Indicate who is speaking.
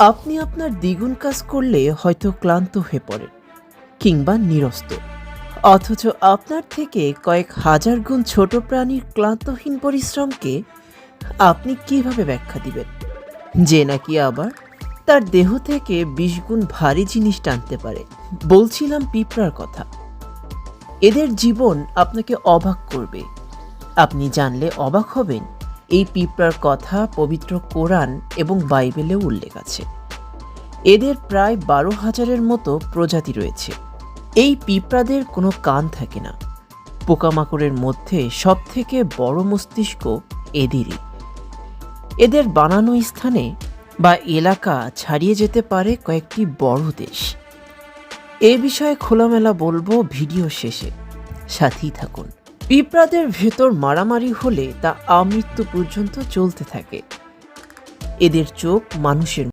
Speaker 1: আপনি আপনার দ্বিগুণ কাজ করলে হয়তো ক্লান্ত হয়ে পড়েন কিংবা নিরস্ত, অথচ আপনার থেকে কয়েক হাজার গুণ ছোট প্রাণীর ক্লান্তহীন পরিশ্রমকে আপনি কিভাবে ব্যাখ্যা দিবেন, যে নাকি আবার তার দেহ থেকে 20 গুণ ভারী জিনিস টানতে পারে? বলছিলাম পিঁপড়ার কথা। এদের জীবন আপনাকে অবাক করবে। আপনি জানলে অবাক হবেন, এই পিঁপড়ার কথা পবিত্র কোরআন এবং বাইবেলেও উল্লেখ আছে। এদের প্রায় 12,000-এর মতো প্রজাতি রয়েছে। এই পিঁপড়াদের কোনো কান থাকে না। পোকামাকড়ের মধ্যে সবথেকে বড় মস্তিষ্ক এদেরই। এদের বানানো স্থানে বা এলাকা ছাড়িয়ে যেতে পারে কয়েকটি বড় দেশ। এ বিষয়ে খোলামেলা বলবো ভিডিও শেষে, সাথেই থাকুন। পিঁপড়াদের ভেতর মারামারি হলে তা আমৃত্যু পর্যন্ত চলতে থাকে। এদের চোখ মানুষের